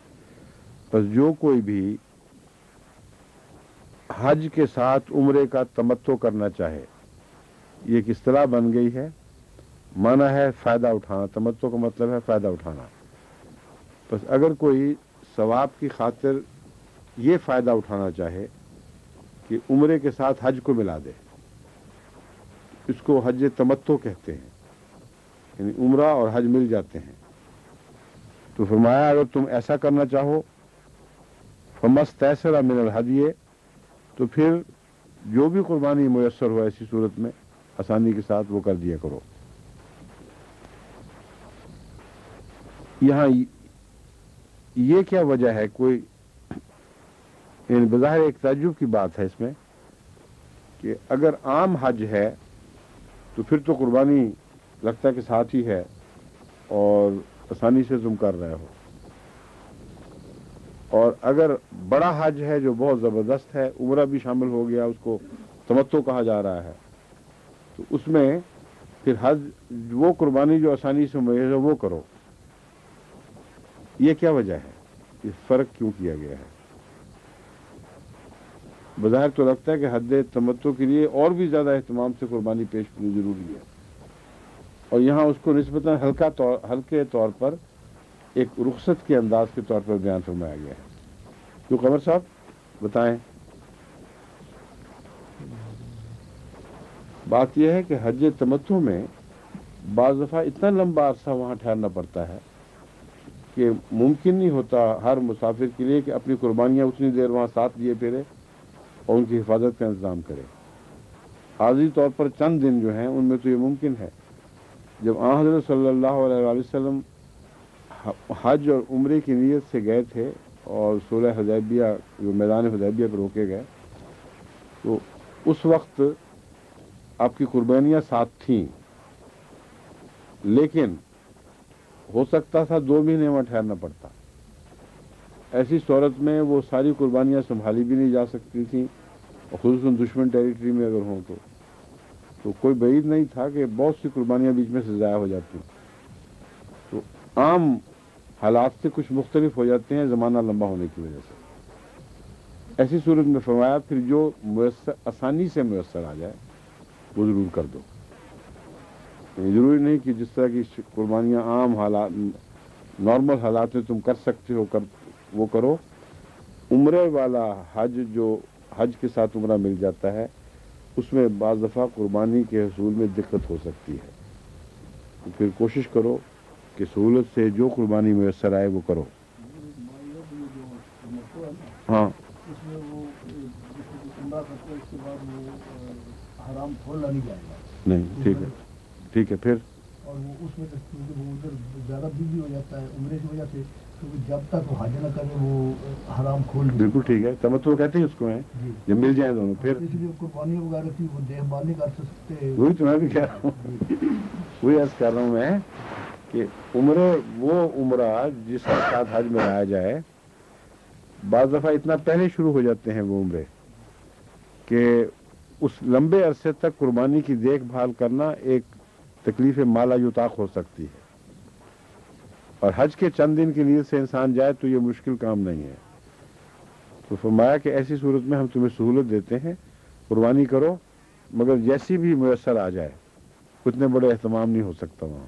پس جو کوئی بھی حج کے ساتھ عمرے کا تمتع کرنا چاہے، یہ ایک اصطلاح بن گئی ہے، معنی ہے فائدہ اٹھانا. تمتع کا مطلب ہے فائدہ اٹھانا. بس اگر کوئی ثواب کی خاطر یہ فائدہ اٹھانا چاہے کہ عمرے کے ساتھ حج کو ملا دے، اس کو حج تمتع کہتے ہیں، یعنی عمرہ اور حج مل جاتے ہیں. تو فرمایا اگر تم ایسا کرنا چاہو، فَمَا اسْتَيْسَرَ مِنَ الْهَدْيِ، تو پھر جو بھی قربانی میسر ہو ایسی صورت میں آسانی کے ساتھ وہ کر دیا کرو. یہاں یہ کیا وجہ ہے؟ کوئی یعنی بظاہر ایک تعجب کی بات ہے اس میں کہ اگر عام حج ہے تو پھر تو قربانی لگتا ہے کہ ساتھ ہی ہے اور آسانی سے تم کر رہے ہو، اور اگر بڑا حج ہے جو بہت زبردست ہے، عمرہ بھی شامل ہو گیا، اس کو تمتع کہا جا رہا ہے، تو اس میں پھر حج وہ قربانی جو آسانی سے میسر ہے وہ کرو. یہ کیا وجہ ہے؟ یہ فرق کیوں کیا گیا ہے؟ بظاہر تو لگتا ہے کہ حد تمتع کے لیے اور بھی زیادہ اہتمام سے قربانی پیش کرنی ضروری ہے، اور یہاں اس کو نسبتاً ہلکے طور پر ایک رخصت کے انداز کے طور پر بیان فرمایا گیا ہے. کیوں قمر صاحب بتائیں؟ بات یہ ہے کہ حج تمتع میں بعض دفعہ اتنا لمبا عرصہ وہاں ٹھہرنا پڑتا ہے کہ ممکن نہیں ہوتا ہر مسافر کے لیے کہ اپنی قربانیاں اتنی دیر وہاں ساتھ لیے پھرے اور ان کی حفاظت کا انتظام کرے. عارضی طور پر چند دن جو ہیں ان میں تو یہ ممکن ہے. جب آن حضرت صلی اللہ علیہ وآلہ وسلم حج اور عمرے کی نیت سے گئے تھے اور صلح حدیبیہ جو میدان حدیبیہ پر روکے گئے، تو اس وقت آپ کی قربانیاں ساتھ تھیں، لیکن ہو سکتا تھا 2 مہینے وہاں ٹھہرنا پڑتا. ایسی صورت میں وہ ساری قربانیاں سنبھالی بھی نہیں جا سکتی تھیں، اور خصوصاً دشمن ٹیریٹری میں اگر ہوں تو کوئی بعید نہیں تھا کہ بہت سی قربانیاں بیچ میں سے ضائع ہو جاتی. تو عام حالات سے کچھ مختلف ہو جاتے ہیں زمانہ لمبا ہونے کی وجہ سے. ایسی صورت میں فرمایا پھر جو آسانی سے میسر آ جائے وہ ضرور کر دو. ضروری نہیں کہ جس طرح کی قربانیاں عام حالات نارمل حالات میں تم کر سکتے ہو وہ کرو. عمرے والا حج جو حج کے ساتھ عمرہ مل جاتا ہے اس میں بعض دفعہ قربانی کے حصول میں دقت ہو سکتی ہے، تو پھر کوشش کرو کہ سہولت سے جو قربانی میسر آئے وہ کرو. ہاں اس میں وہ عمرہ کرتے اس کے بعد وہ حرام کھولنا نہیں جائے گا. نہیں، ٹھیک ہے پھر. اور وہ اس میں وہ ادھر زیادہ بزی ہو جاتا ہے عمرے کی وجہ سے، کیونکہ جب تک وہ حج نہ کرے وہ حرام کھول نہیں. بالکل ٹھیک ہے، تمتع کہتے ہیں اس کو ہیں جب مل جائیں دونوں. پھر اس لیے قربانی وغیرہ تھی وہ دیکھ بھال نہیں کر سکتے. وہی تو میں بھی کہہ رہا ہوں، وہی عرض کر رہا ہوں میں کہ وہ عمرہ جس کے ساتھ حج میں لایا جائے، بعض دفعہ اتنا پہلے شروع ہو جاتے ہیں وہ عمرے کہ اس لمبے عرصے تک قربانی کی دیکھ بھال کرنا ایک تکلیف مالا یطاق ہو سکتی ہے، اور حج کے چند دن کی نیت سے انسان جائے تو یہ مشکل کام نہیں ہے. تو فرمایا کہ ایسی صورت میں ہم تمہیں سہولت دیتے ہیں، قربانی کرو، مگر جیسی بھی میسر آ جائے، اتنے بڑے اہتمام نہیں ہو سکتا وہاں.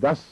10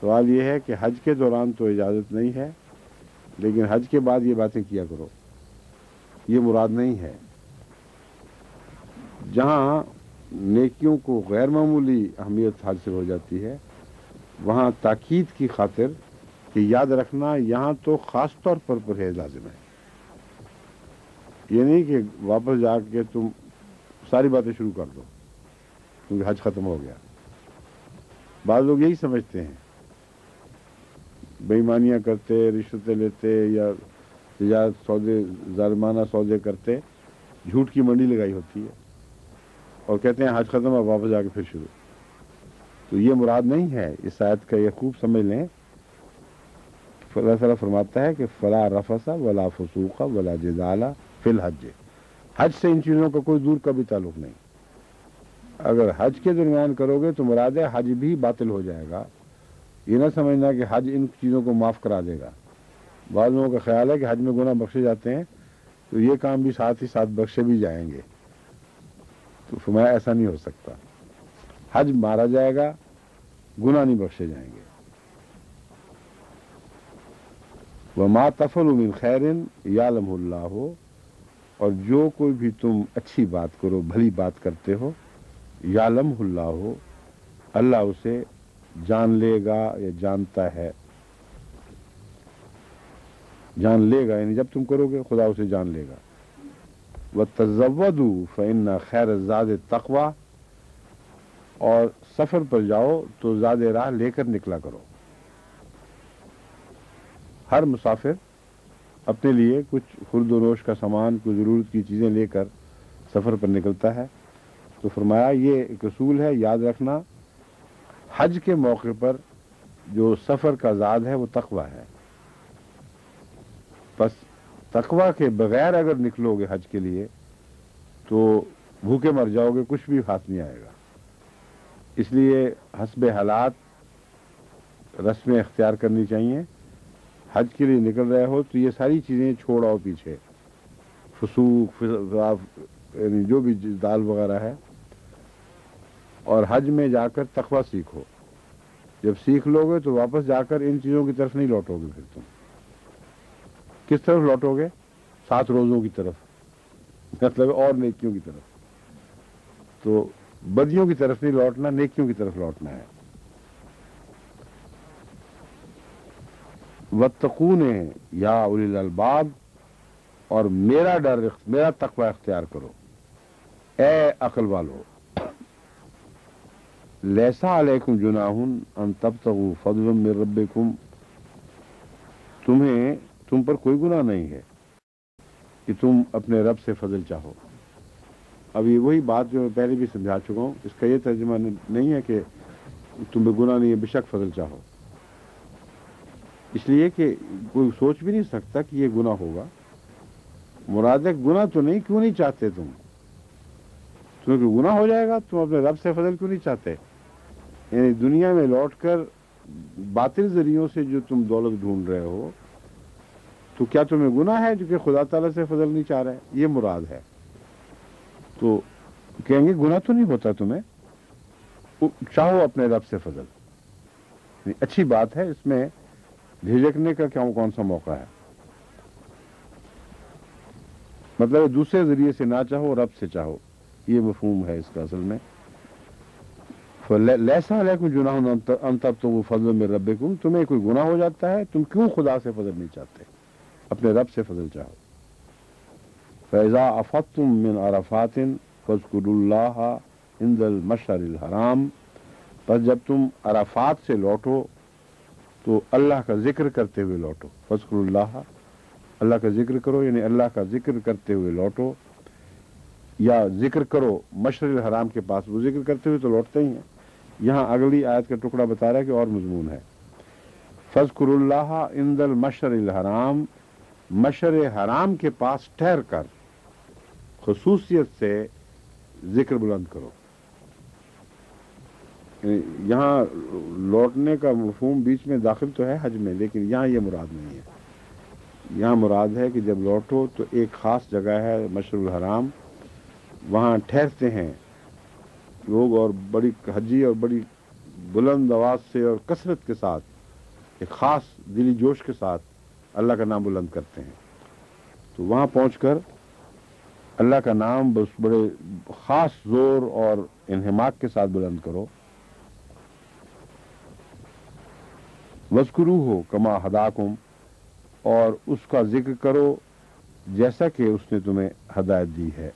سوال یہ ہے کہ حج کے دوران تو اجازت نہیں ہے، لیکن حج کے بعد یہ باتیں کیا کرو، یہ مراد نہیں ہے۔ جہاں نیکیوں کو غیر معمولی اہمیت حاصل ہو جاتی ہے، وہاں تاکید کی خاطر کہ یاد رکھنا یہاں تو خاص طور پر پرہیز لازم ہے۔ یہ نہیں کہ واپس جا کے تم ساری باتیں شروع کر دو کیونکہ حج ختم ہو گیا۔ بعض لوگ یہی سمجھتے ہیں، بے ایمانیاں کرتے، رشوتیں لیتے یا تجارت سودے ظالمانہ سودے کرتے، جھوٹ کی منڈی لگائی ہوتی ہے اور کہتے ہیں حج ختم اب واپس جا کے پھر شروع۔ تو یہ مراد نہیں ہے۔ اس آیت کا یہ خوب سمجھ لیں، اللہ تعالیٰ فرماتا ہے کہ فلا رفث ولا فسوق ولا جدال فی الحج۔ حج سے ان چیزوں کا کوئی دور کا بھی تعلق نہیں۔ اگر حج کے درمیان کرو گے تو مراد ہے حج بھی باطل ہو جائے گا۔ یہ نہ سمجھنا کہ حج ان چیزوں کو معاف کرا دے گا۔ بعض لوگوں کا خیال ہے کہ حج میں گناہ بخشے جاتے ہیں تو یہ کام بھی ساتھ ہی ساتھ بخشے بھی جائیں گے، تو فرمایا ایسا نہیں ہو سکتا۔ حج مارا جائے گا، گناہ نہیں بخشے جائیں گے۔ وما تفعلوا من خیر یعلمہ اللہ، اور جو کوئی بھی تم اچھی بات کرو، بھلی بات کرتے ہو، یعلمہ اللہ، اللہ اسے جان لے گا یا جانتا ہے۔ جان لے گا یعنی جب تم کرو گے خدا اسے جان لے گا۔ وَتَزَوَّدُوا فَإِنَّ خَيْرَ الزَّادِ التَّقْوَىٰ، اور سفر پر جاؤ تو زاد راہ لے کر نکلا کرو۔ ہر مسافر اپنے لیے کچھ خرد و نوش کا سامان، کچھ ضرورت کی چیزیں لے کر سفر پر نکلتا ہے، تو فرمایا یہ ایک اصول ہے، یاد رکھنا حج کے موقع پر جو سفر کا زاد ہے وہ تقویٰ ہے۔ بس تقویٰ کے بغیر اگر نکلو گے حج کے لیے تو بھوکے مر جاؤ گے، کچھ بھی ہاتھ نہیں آئے گا۔ اس لیے حسب حالات رسمیں اختیار کرنی چاہیے۔ حج کے لیے نکل رہے ہو تو یہ ساری چیزیں چھوڑ آؤ پیچھے، فسوق یعنی جو بھی دال وغیرہ ہے، اور حج میں جا کر تقویٰ سیکھو۔ جب سیکھ لو گے تو واپس جا کر ان چیزوں کی طرف نہیں لوٹو گے۔ پھر تم کس طرف لوٹو گے؟ 7 روزوں کی طرف، مطلب اور نیکیوں کی طرف۔ تو بدیوں کی طرف نہیں لوٹنا، نیکیوں کی طرف لوٹنا ہے۔ وَاتَّقُونِ یا اولی الالباب، اور میرا ڈر، میرا تقوی اختیار کرو اے عقل والو۔ لیسا علیکم جناح ان تبتغوا فضلا من ربکم، تم پر کوئی گناہ نہیں ہے کہ تم اپنے رب سے فضل چاہو۔ اب یہ وہی بات جو میں پہلے بھی سمجھا چکا ہوں، اس کا یہ ترجمہ نہیں ہے کہ تم پہ گناہ نہیں ہے، بے شک فضل چاہو، اس لیے کہ کوئی سوچ بھی نہیں سکتا کہ یہ گناہ ہوگا۔ مراد ہے گناہ تو نہیں، کیوں نہیں چاہتے تمہیں کوئی گناہ ہو جائے گا، تم اپنے رب سے فضل کیوں نہیں چاہتے؟ یعنی دنیا میں لوٹ کر باطل ذریعوں سے جو تم دولت ڈھونڈ رہے ہو، تو کیا تمہیں گناہ ہے جو کہ خدا تعالیٰ سے فضل نہیں چاہ رہے؟ یہ مراد ہے۔ تو کہیں گے گناہ تو نہیں ہوتا تمہیں، چاہو اپنے رب سے فضل، یعنی اچھی بات ہے، اس میں جھجکنے کا کون سا موقع ہے؟ مطلب دوسرے ذریعے سے نہ چاہو، رب سے چاہو، یہ مفہوم ہے اس کا اصل میں۔ لیسا علیکم جناح ان تبتغوا فضلا من ربکم، تمہیں کوئی گناہ ہو جاتا ہے، تم کیوں خدا سے فضل نہیں چاہتے؟ اپنے رب سے فضل چاہو۔ فَإِذَا أَفَضْتُم مِّنْ عَرَفَاتٍ فَاذْكُرُوا اللَّهَ عِندَ الْمَشْعَرِ الْحَرَامِ، پس جب تم عرفات سے لوٹو تو اللہ کا ذکر کرتے ہوئے لوٹو۔ فَاذْكُرُوا اللَّهَ، اللہ کا ذکر کرو، یعنی اللہ کا ذکر کرتے ہوئے لوٹو، یا ذکر کرو مشعر الحرام کے پاس، وہ ذکر کرتے ہوئے تو لوٹتے ہی ہیں۔ یہاں اگلی آیت کا ٹکڑا بتا رہا ہے کہ اور مضمون ہے۔ فَاذْكُرُوا اللَّهَ عِندَ الْمَشْعَرِ الْحَرَامِ، مشعر حرام کے پاس ٹھہر کر خصوصیت سے ذکر بلند کرو۔ یہاں لوٹنے کا مفہوم بیچ میں داخل تو ہے حج میں، لیکن یہاں یہ مراد نہیں ہے۔ یہاں مراد ہے کہ جب لوٹو تو ایک خاص جگہ ہے مشعر الحرام، وہاں ٹھہرتے ہیں لوگ، اور بڑی حجی اور بڑی بلند آواز سے اور کثرت کے ساتھ ایک خاص دلی جوش کے ساتھ اللہ کا نام بلند کرتے ہیں، تو وہاں پہنچ کر اللہ کا نام بس بڑے خاص زور اور انہماک کے ساتھ بلند کرو. وَاذْكُرُوهُ كَمَا هَدَاكُمْ، اور اس کا ذکر کرو جیسا کہ اس نے تمہیں ہدایت دی ہے.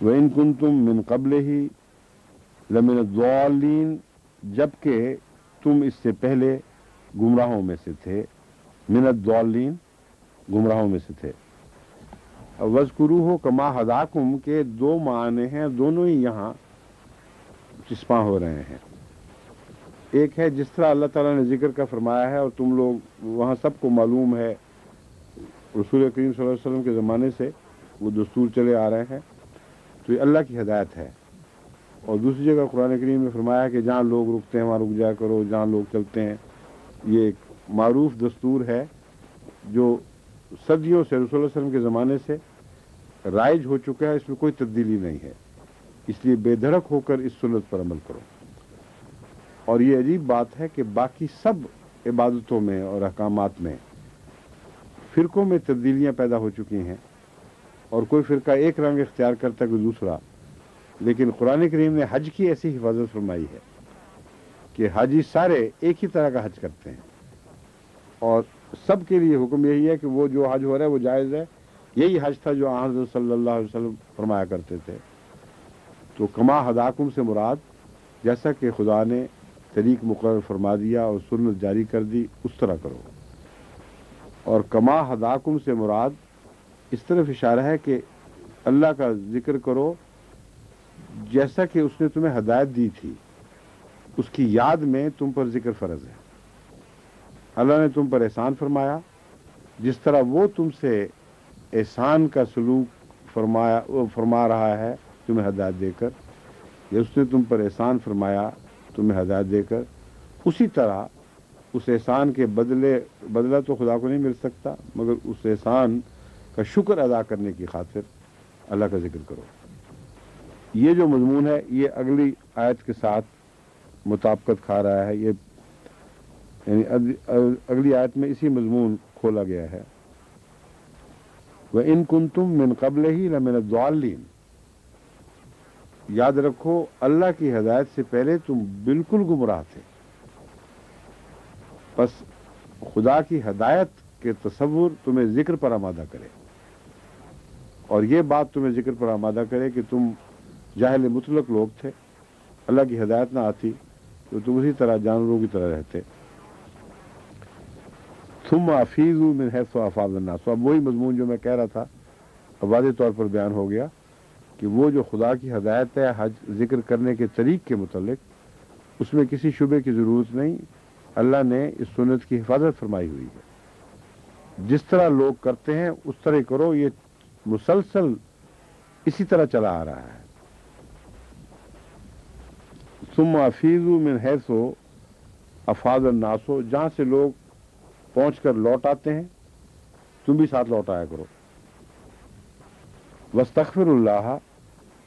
وَإِن كُنتُم مِّن قَبْلِهِ لَمِنَ الضَّالِّينَ، جبکہ تم اس سے پہلے گمراہوں میں سے تھے. من الضالین، گمراہوں میں سے تھے. وَاذْكُرُوهُ كَمَا هَدَاكُمْ کے دو معنی ہیں، دونوں ہی یہاں چسپاں ہو رہے ہیں. ایک ہے جس طرح اللہ تعالیٰ نے ذکر کا فرمایا ہے، اور تم لوگ وہاں سب کو معلوم ہے رسول کریم صلی اللہ علیہ وسلم کے زمانے سے وہ دستور چلے آ رہے ہیں، تو یہ اللہ کی ہدایت ہے. اور دوسری جگہ قرآن کریم میں فرمایا کہ جہاں لوگ رکتے ہیں وہاں رک جایا کرو، جہاں لوگ چلتے ہیں. یہ ایک معروف دستور ہے جو صدیوں سے رسول اللہ علیہ وسلم کے زمانے سے رائج ہو چکا ہے، اس میں کوئی تبدیلی نہیں ہے. اس لیے بے دھڑک ہو کر اس سنت پر عمل کرو. اور یہ عجیب بات ہے کہ باقی سب عبادتوں میں اور احکامات میں فرقوں میں تبدیلیاں پیدا ہو چکی ہیں، اور کوئی فرقہ ایک رنگ اختیار کرتا ہے کوئی دوسرا. لیکن قرآن کریم نے حج کی ایسی حفاظت فرمائی ہے کہ حاجی سارے ایک ہی طرح کا حج کرتے ہیں، اور سب کے لیے حکم یہی ہے کہ وہ جو حج ہو رہا ہے وہ جائز ہے. یہی حج تھا جو حضرت صلی اللہ علیہ وسلم فرمایا کرتے تھے. تو کما ہداکم سے مراد جیسا کہ خدا نے طریق مقرر فرما دیا اور سنت جاری کر دی اس طرح کرو. اور کما ہداکم سے مراد اس طرف اشارہ ہے کہ اللہ کا ذکر کرو جیسا کہ اس نے تمہیں ہدایت دی تھی، اس کی یاد میں تم پر ذکر فرض ہے. اللہ نے تم پر احسان فرمایا، جس طرح وہ تم سے احسان کا سلوک فرما رہا ہے تمہیں ہدایت دے کر، یا اس نے تم پر احسان فرمایا تمہیں ہدایت دے کر، اسی طرح اس احسان کے بدلہ تو خدا کو نہیں مل سکتا، مگر اس احسان کا شکر ادا کرنے کی خاطر اللہ کا ذکر کرو. یہ جو مضمون ہے یہ اگلی آیت کے ساتھ مطابقت کھا رہا ہے. یہ یعنی اگلی آیت میں اسی مضمون کھولا گیا ہے. وَإِن كُنتُم مِّن قَبْلِهِ لَمِنَ الضَّالِّينَ، یاد رکھو اللہ کی ہدایت سے پہلے تم بالکل گمراہ تھے. پس خدا کی ہدایت کے تصور تمہیں ذکر پر آمادہ کرے، اور یہ بات تمہیں ذکر پر آمادہ کرے کہ تم جاہل مطلق لوگ تھے. اللہ کی ہدایت نہ آتی تو تم اسی طرح جانوروں کی طرح رہتے. ثم افیضوا من حیث افاض الناس، اب وہی مضمون جو میں کہہ رہا تھا اب واضح طور پر بیان ہو گیا کہ وہ جو خدا کی ہدایت ہے حج ذکر کرنے کے طریق کے متعلق اس میں کسی شبے کی ضرورت نہیں. اللہ نے اس سنت کی حفاظت فرمائی ہوئی ہے. جس طرح لوگ کرتے ہیں اس طرح ہی کرو. یہ مسلسل اسی طرح چلا آ رہا ہے. ثم افیضوا من حیث افاض الناس، جہاں سے لوگ پہنچ کر لوٹ آتے ہیں تم بھی ساتھ لوٹ آیا کرو. واستغفر اللہ،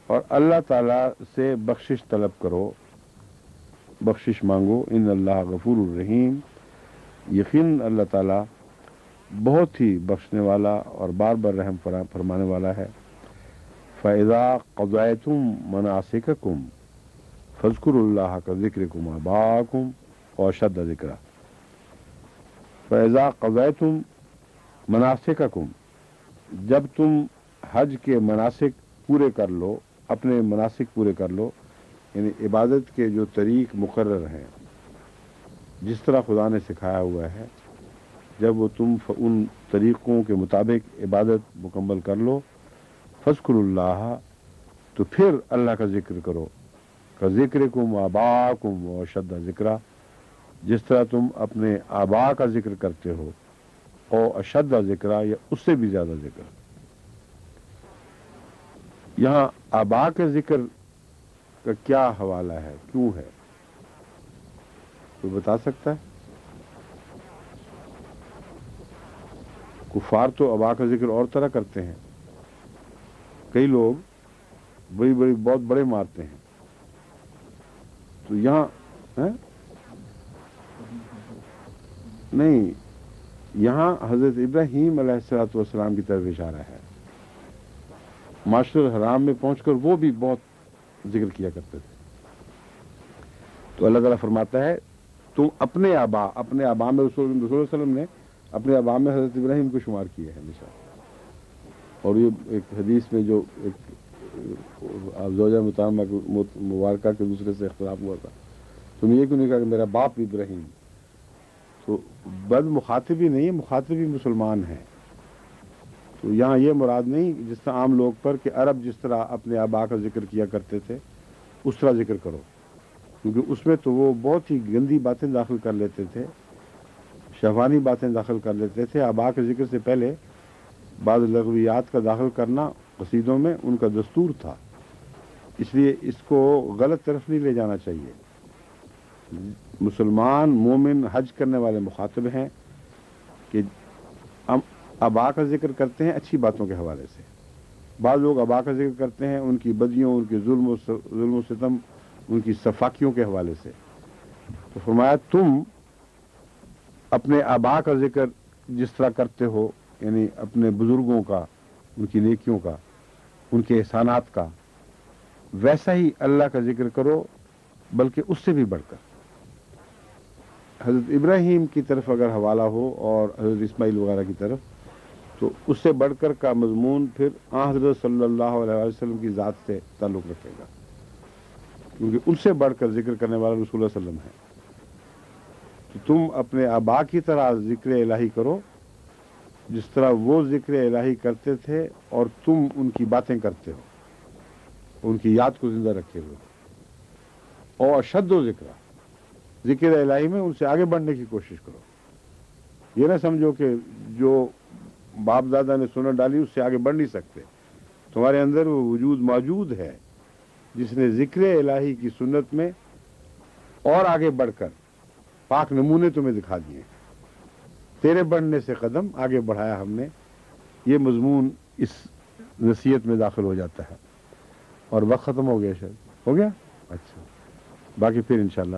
اور اللہ تعالیٰ سے بخشش طلب کرو، بخشش مانگو. ان اللہ غفور الرحیم، یقین اللہ تعالیٰ بہت ہی بخشنے والا اور بار بار رحم فرمانے والا ہے. فَإِذَا قَضَيْتُم مَنَاسِكَكُمْ فَاذْكُرُوا اللَّهَ كَذِكْرِكُمْ آبَاءَكُمْ وَأَشَدَّ ذِكْرًا. فَإِذَا قَضَيْتُم مَنَاسِكَكُمْ، جب تم حج کے مناسک پورے کر لو، اپنے مناسک پورے کر لو، یعنی عبادت کے جو طریق مقرر ہیں جس طرح خدا نے سکھایا ہوا ہے، جب وہ تم ان طریقوں کے مطابق عبادت مکمل کر لو، فذکروا اللہ، تو پھر اللہ کا ذکر کرو. کذکرکم آباءکم واشد ذکرا، جس طرح تم اپنے آباء کا ذکر کرتے ہو، اور اشد ذکرا، یا اس سے بھی زیادہ ذکر. یہاں آباء کے ذکر کا کیا حوالہ ہے، کیوں ہے، کوئی بتا سکتا ہے؟ کفار تو آباء کا ذکر اور طرح کرتے ہیں. کئی لوگ بہت بڑے مارتے ہیں، تو یہاں نہیں، یہاں حضرت ابراہیم علیہ الصلوۃ والسلام کی طرف اشارہ ہے. معاشر الحرام میں پہنچ کر وہ بھی بہت ذکر کیا کرتے تھے. تو اللہ تعالیٰ فرماتا ہے تم اپنے آبا میں رسول اللہ صلی اللہ علیہ وسلم نے اپنے آبا میں حضرت ابراہیم کو شمار کیا ہے ہمیشہ. اور یہ ایک حدیث میں جو ایک زوجہ مبارکہ کے دوسرے سے اختلاف ہوا تھا، تم یہ کیوں نہیں کہا کہ میرا باپ ابراہیم؟ تو بد مخاطب ہی نہیں ہے، مخاطب ہی مسلمان ہیں. تو یہاں یہ مراد نہیں جس طرح عام لوگ پر کہ عرب جس طرح اپنے آبا کا ذکر کیا کرتے تھے اس طرح ذکر کرو، کیونکہ اس میں تو وہ بہت ہی گندی باتیں داخل کر لیتے تھے، شہوانی باتیں داخل کر لیتے تھے. آبا کے ذکر سے پہلے بعض لغویات کا داخل کرنا قصیدوں میں ان کا دستور تھا. اس لیے اس کو غلط طرف نہیں لے جانا چاہیے. مسلمان مومن حج کرنے والے مخاطب ہیں کہ ہم آبا کا ذکر کرتے ہیں اچھی باتوں کے حوالے سے. بعض لوگ آبا کا ذکر کرتے ہیں ان کی بدیوں، ان کے ظلم و ستم، ان کی صفاکیوں کے حوالے سے. تو فرمایا تم اپنے آبا کا ذکر جس طرح کرتے ہو، یعنی اپنے بزرگوں کا، ان کی نیکیوں کا، ان کے احسانات کا، ویسا ہی اللہ کا ذکر کرو، بلکہ اس سے بھی بڑھ کر. حضرت ابراہیم کی طرف اگر حوالہ ہو اور حضرت اسماعیل وغیرہ کی طرف، تو اس سے بڑھ کر کا مضمون پھر حضرت صلی اللہ علیہ وسلم کی ذات سے تعلق رکھے گا، کیونکہ ان سے بڑھ کر ذکر کرنے والا رسول اللہ صلی اللہ علیہ وسلم ہے. تو تم اپنے آبا کی طرح ذکر الہی کرو جس طرح وہ ذکر الہی کرتے تھے، اور تم ان کی باتیں کرتے ہو، ان کی یاد کو زندہ رکھے ہوئے. اور اشد و ذکر الہی میں ان سے آگے بڑھنے کی کوشش کرو. یہ نہ سمجھو کہ جو باپ دادا نے سنت ڈالی اس سے آگے بڑھ نہیں سکتے. تمہارے اندر وہ وجود موجود ہے جس نے ذکر الہی کی سنت میں اور آگے بڑھ کر پاک نمونے تمہیں دکھا دیے. تیرے بڑھنے سے قدم آگے بڑھایا ہم نے. یہ مضمون اس نصیحت میں داخل ہو جاتا ہے. اور وقت ختم ہو گیا، شاید ہو گیا. اچھا، باقی پھر انشاءاللہ